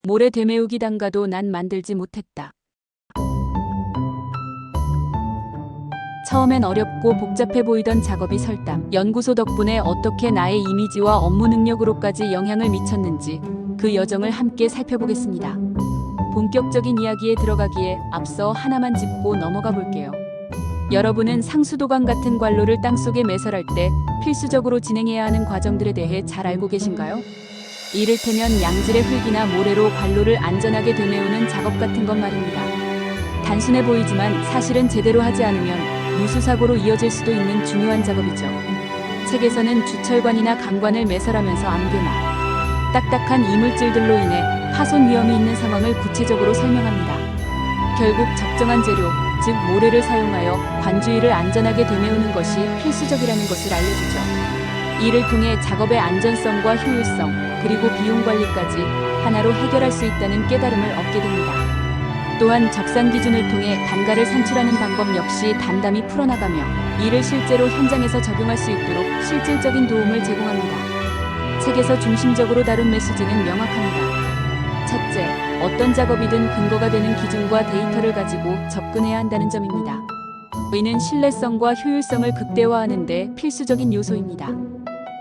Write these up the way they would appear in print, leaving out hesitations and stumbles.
모래 되메우기 단가도 난 만들지 못했다. 처음엔 어렵고 복잡해 보이던 작업이 설담. 연구소 덕분에 어떻게 나의 이미지와 업무 능력으로까지 영향을 미쳤는지 그 여정을 함께 살펴보겠습니다. 본격적인 이야기에 들어가기에 앞서 하나만 짚고 넘어가 볼게요. 여러분은 상수도관 같은 관로를 땅속에 매설할 때 필수적으로 진행해야 하는 과정들에 대해 잘 알고 계신가요? 이를테면 양질의 흙이나 모래로 관로를 안전하게 되메우는 작업 같은 것 말입니다. 단순해 보이지만 사실은 제대로 하지 않으면 누수사고로 이어질 수도 있는 중요한 작업이죠. 책에서는 주철관이나 강관을 매설하면서 안개나 딱딱한 이물질들로 인해 파손 위험이 있는 상황을 구체적으로 설명합니다. 결국 적정한 재료, 즉 모래를 사용하여 관주위를 안전하게 되메우는 것이 필수적이라는 것을 알려주죠. 이를 통해 작업의 안전성과 효율성, 그리고 비용 관리까지 하나로 해결할 수 있다는 깨달음을 얻게 됩니다. 또한 적산 기준을 통해 단가를 산출하는 방법 역시 담담히 풀어나가며 이를 실제로 현장에서 적용할 수 있도록 실질적인 도움을 제공합니다. 책에서 중심적으로 다룬 메시지는 명확합니다. 첫째, 어떤 작업이든 근거가 되는 기준과 데이터를 가지고 접근해야 한다는 점입니다. 이는 신뢰성과 효율성을 극대화하는 데 필수적인 요소입니다.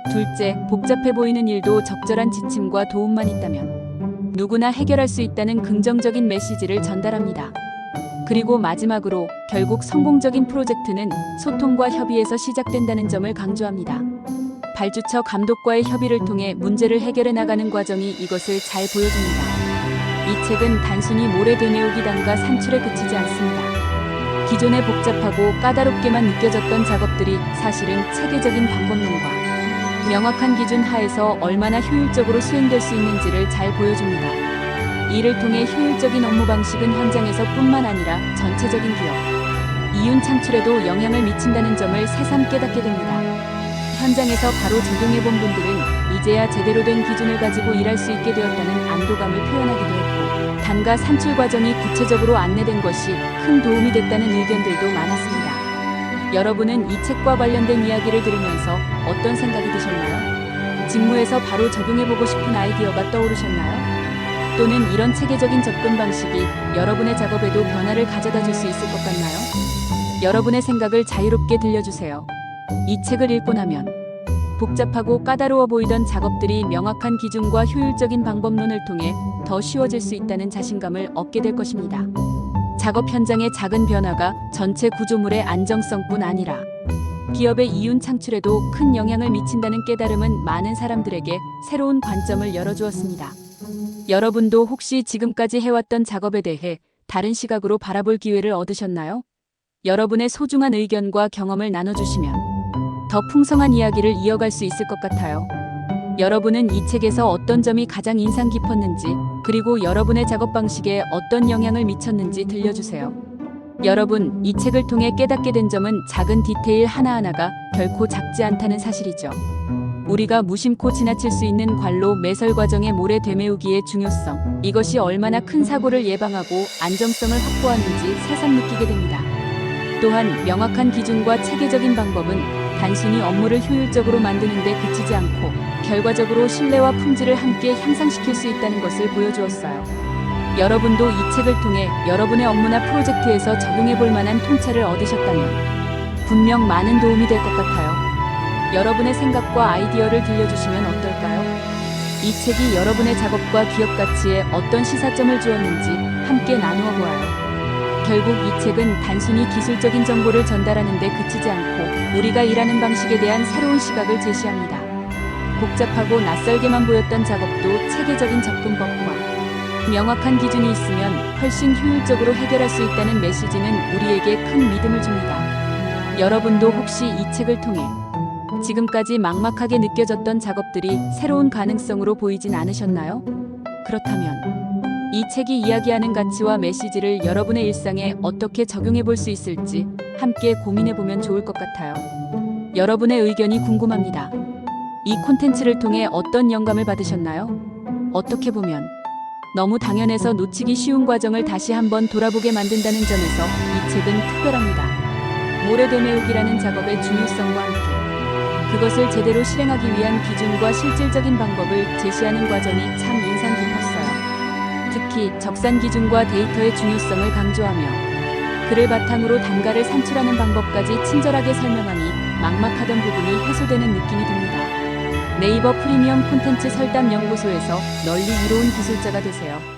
둘째, 복잡해 보이는 일도 적절한 지침과 도움만 있다면 누구나 해결할 수 있다는 긍정적인 메시지를 전달합니다. 그리고 마지막으로 결국 성공적인 프로젝트는 소통과 협의에서 시작된다는 점을 강조합니다. 발주처 감독과의 협의를 통해 문제를 해결해 나가는 과정이 이것을 잘 보여줍니다. 이 책은 단순히 모래 되메우기 단가 산출에 그치지 않습니다. 기존의 복잡하고 까다롭게만 느껴졌던 작업들이 사실은 체계적인 방법론과 명확한 기준 하에서 얼마나 효율적으로 수행될 수 있는지를 잘 보여줍니다. 이를 통해 효율적인 업무 방식은 현장에서 뿐만 아니라 전체적인 기업, 이윤 창출에도 영향을 미친다는 점을 새삼 깨닫게 됩니다. 현장에서 바로 적용해본 분들은 이제야 제대로 된 기준을 가지고 일할 수 있게 되었다는 안도감을 표현하기도 했고, 단가 산출 과정이 구체적으로 안내된 것이 큰 도움이 됐다는 의견들도 많았습니다. 여러분은 이 책과 관련된 이야기를 들으면서 어떤 생각이 드셨나요? 직무에서 바로 적용해보고 싶은 아이디어가 떠오르셨나요? 또는 이런 체계적인 접근 방식이 여러분의 작업에도 변화를 가져다 줄 수 있을 것 같나요? 여러분의 생각을 자유롭게 들려주세요. 이 책을 읽고 나면 복잡하고 까다로워 보이던 작업들이 명확한 기준과 효율적인 방법론을 통해 더 쉬워질 수 있다는 자신감을 얻게 될 것입니다. 작업 현장의 작은 변화가 전체 구조물의 안정성뿐 아니라 기업의 이윤 창출에도 큰 영향을 미친다는 깨달음은 많은 사람들에게 새로운 관점을 열어주었습니다. 여러분도 혹시 지금까지 해왔던 작업에 대해 다른 시각으로 바라볼 기회를 얻으셨나요? 여러분의 소중한 의견과 경험을 나눠주시면 더 풍성한 이야기를 이어갈 수 있을 것 같아요. 여러분은 이 책에서 어떤 점이 가장 인상 깊었는지, 그리고 여러분의 작업 방식에 어떤 영향을 미쳤는지 들려주세요. 여러분, 이 책을 통해 깨닫게 된 점은 작은 디테일 하나하나가 결코 작지 않다는 사실이죠. 우리가 무심코 지나칠 수 있는 관로 매설 과정의 모래 되메우기의 중요성, 이것이 얼마나 큰 사고를 예방하고 안정성을 확보하는지 새삼 느끼게 됩니다. 또한 명확한 기준과 체계적인 방법은 단순히 업무를 효율적으로 만드는 데 그치지 않고 결과적으로 신뢰와 품질을 함께 향상시킬 수 있다는 것을 보여주었어요. 여러분도 이 책을 통해 여러분의 업무나 프로젝트에서 적용해볼 만한 통찰을 얻으셨다면 분명 많은 도움이 될 것 같아요. 여러분의 생각과 아이디어를 들려주시면 어떨까요? 이 책이 여러분의 작업과 기업 가치에 어떤 시사점을 주었는지 함께 나누어 보아요. 결국 이 책은 단순히 기술적인 정보를 전달하는 데 그치지 않고 우리가 일하는 방식에 대한 새로운 시각을 제시합니다. 복잡하고 낯설게만 보였던 작업도 체계적인 접근법과 명확한 기준이 있으면 훨씬 효율적으로 해결할 수 있다는 메시지는 우리에게 큰 믿음을 줍니다. 여러분도 혹시 이 책을 통해 지금까지 막막하게 느껴졌던 작업들이 새로운 가능성으로 보이진 않으셨나요? 그렇다면 이 책이 이야기하는 가치와 메시지를 여러분의 일상에 어떻게 적용해 볼 수 있을지 함께 고민해 보면 좋을 것 같아요. 여러분의 의견이 궁금합니다. 이 콘텐츠를 통해 어떤 영감을 받으셨나요? 어떻게 보면 너무 당연해서 놓치기 쉬운 과정을 다시 한번 돌아보게 만든다는 점에서 이 책은 특별합니다. 모래 되메우기라는 작업의 중요성과 함께 그것을 제대로 실행하기 위한 기준과 실질적인 방법을 제시하는 과정이 참 인상 깊었어요. 특히 적산 기준과 데이터의 중요성을 강조하며 그를 바탕으로 단가를 산출하는 방법까지 친절하게 설명하니 막막하던 부분이 해소되는 느낌이 듭니다. 네이버 프리미엄 콘텐츠 설담연구소에서 널리 이로운 기술자가 되세요.